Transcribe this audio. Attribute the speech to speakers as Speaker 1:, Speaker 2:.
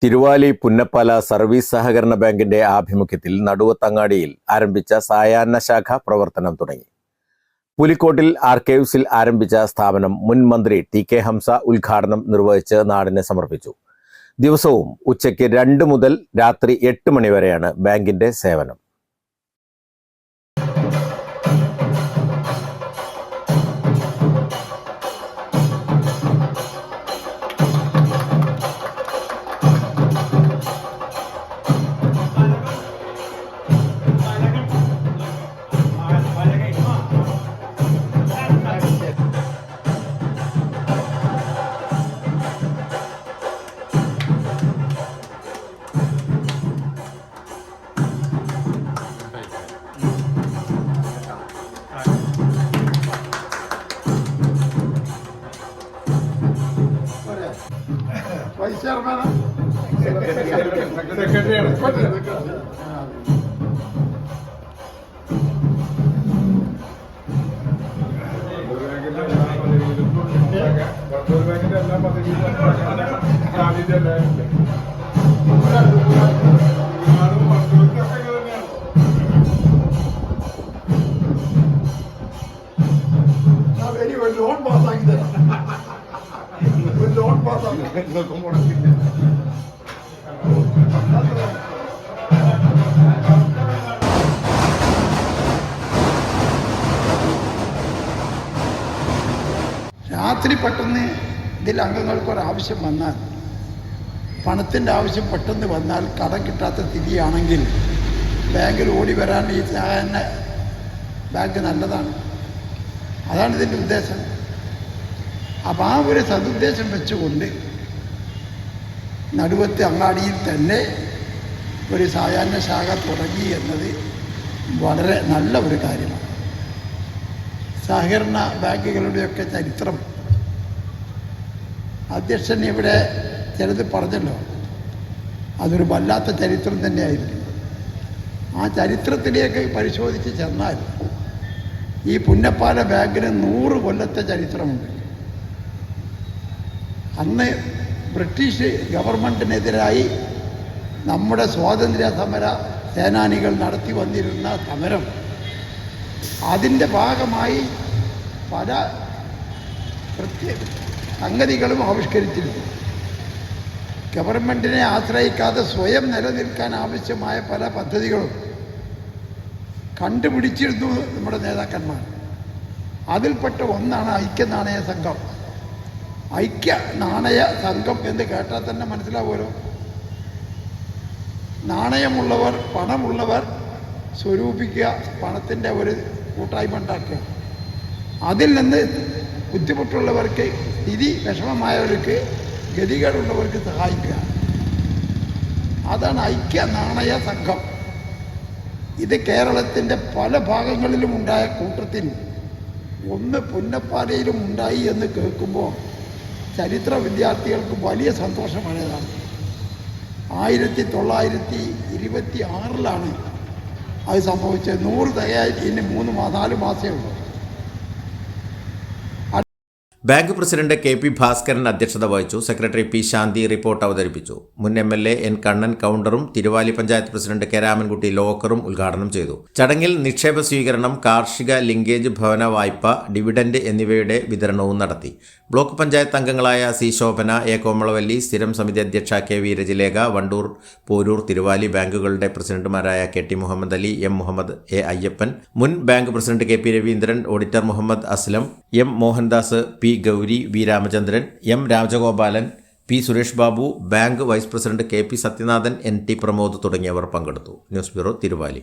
Speaker 1: Thiruvali Punnappala service സഹകരണ ബാങ്കിന്റെ ആഭിമുഖ്യത്തിൽ നടുവത്തങ്ങാടിയിൽ ആരംഭിച്ച സായാഹ്ന ശാഖ പ്രവർത്തനം തുടങ്ങി. പുലിക്കോട്ടിൽ ആർക്കൈവ്സിൽ ആരംഭിച്ച സ്ഥാപനം മുൻ മന്ത്രി ടി.കെ. ഹംസ ഉദ്ഘാടനം നിർവഹിച്ച് നാടിന് സമർപ്പിച്ചു. ദിവസവും ഉച്ചയ്ക്ക് 2 മുതൽ രാത്രി 8 മണി വരെയാണ് ബാങ്കിന്റെ സേവനം.
Speaker 2: വൈസ് ചെയർമാനാണ്, സെക്രട്ടറിയാണ്. ബാങ്കിന്റെ എല്ലാ പദ്ധതിയിലും ലോൺ പാസ്സാക്കി തരാം. ലോൺ പാസ്സാക്കി രാത്രി പെട്ടെന്ന് ഇതിൽ അംഗങ്ങൾക്കൊരാവശ്യം വന്നാൽ, പണത്തിൻ്റെ ആവശ്യം പെട്ടെന്ന് വന്നാൽ, കടം കിട്ടാത്ത സ്ഥിതിയാണെങ്കിൽ ബാങ്കിൽ ഓടി വരാൻ ഈ സഹകരണ ബാങ്ക് നല്ലതാണ്. അതാണ് ഇതിൻ്റെ ഉദ്ദേശം. അപ്പം ആ ഒരു സതുദ്ദേശം വെച്ചുകൊണ്ട് നടുവത്തെ അങ്ങാടിയിൽ തന്നെ ഒരു സായാഹ്ന ശാഖ തുടങ്ങി എന്നത് വളരെ നല്ല ഒരു കാര്യമാണ്. സഹകരണ ബാങ്കുകളുടെയൊക്കെ ചരിത്രം അധ്യക്ഷൻ ഇവിടെ ചിലത് പറഞ്ഞല്ലോ, അതൊരു വല്ലാത്ത ചരിത്രം തന്നെയായിരുന്നു. ആ ചരിത്രത്തിലേക്ക് പരിശോധിച്ച് ചെന്നാൽ ഈ പുന്നപ്പാല ബാങ്കിന് 100 കൊല്ലത്തെ ചരിത്രമുണ്ട്. അന്ന് ബ്രിട്ടീഷ് ഗവൺമെൻറ്റിനെതിരായി നമ്മുടെ സ്വാതന്ത്ര്യ സമര സേനാനികൾ നടത്തി വന്നിരുന്ന സമരം, അതിൻ്റെ ഭാഗമായി പല സംഗതികളും ആവിഷ്കരിച്ചിരുന്നു. ഗവൺമെൻറ്റിനെ ആശ്രയിക്കാതെ സ്വയം നിലനിൽക്കാൻ ആവശ്യമായ പല പദ്ധതികളും കണ്ടുപിടിച്ചിരുന്നു നമ്മുടെ നേതാക്കന്മാർ. അതിൽപ്പെട്ട ഒന്നാണ് ഐക്യനാണയ സംഘം. ഐക്യ നാണയ സംഘം എന്ന് കേട്ടാൽ തന്നെ മനസ്സിലാവുമല്ലോ. നാണയമുള്ളവർ, പണമുള്ളവർ സ്വരൂപിക്കുക, പണത്തിൻ്റെ ഒരു കൂട്ടായ്മ ഉണ്ടാക്കുക, അതിൽ നിന്ന് ബുദ്ധിമുട്ടുള്ളവർക്ക്, സ്ഥിതി വിഷമമായവർക്ക്, ഗതികേടുള്ളവർക്ക് സഹായിക്കുക. അതാണ് ഐക്യ നാണയ സംഘം. ഇത് കേരളത്തിൻ്റെ പല ഭാഗങ്ങളിലും ഉണ്ടായ കൂട്ടത്തിൽ ഒന്ന് പുന്നപ്പാലയിലും ഉണ്ടായി എന്ന് കേൾക്കുമ്പോൾ ചരിത്ര വിദ്യാർത്ഥികൾക്ക് വലിയ സന്തോഷമായതാണ്. 1926 അത് സംഭവിച്ചത്. 100 തികയായി ഇനി 4 മാസമേ ഉള്ളൂ.
Speaker 1: Bank president K P. ഭാസ്കരൻ അധ്യക്ഷത വഹിച്ചു. Secretary P. ശാന്തി റിപ്പോർട്ട് അവതരിപ്പിച്ചു. മുൻ എം.എൽ.എ. എൻ. കണ്ണൻ കൗണ്ടറും തിരുവാലി പഞ്ചായത്ത് പ്രസിഡന്റ് കെ. രാമൻകുട്ടി ലോക്കറും ഉദ്ഘാടനം ചെയ്തു. ചടങ്ങിൽ നിക്ഷേപ സ്വീകരണം, കാർഷിക ലിങ്കേജ് ഭവന വായ്പ, ഡിവിഡന്റ് എന്നിവയുടെ വിതരണവും നടത്തി. ബ്ലോക്ക് പഞ്ചായത്ത് അംഗങ്ങളായ സി. ശോഭന, എ. കോമളവല്ലി, സ്ഥിരം സമിതി അധ്യക്ഷ കെ. വി. രജിലേഖ, വണ്ടൂർ, പോരൂർ, തിരുവാലി ബാങ്കുകളുടെ പ്രസിഡന്റുമാരായ K. T. Muhammad Ali, M. Muhammad, A. Ayyappan, മുൻ bank president K. P. Raveendran, auditor Muhammad Aslam, M. Mohandas, P. Gowri, V. Ramachandran, M. Rajagopalan, P. Suresh Babu, bank vice president K. P. Sathyanathan, N. T. Pramod തുടങ്ങിയവർ പങ്കെടുത്തു. News bureau, Thiruvali.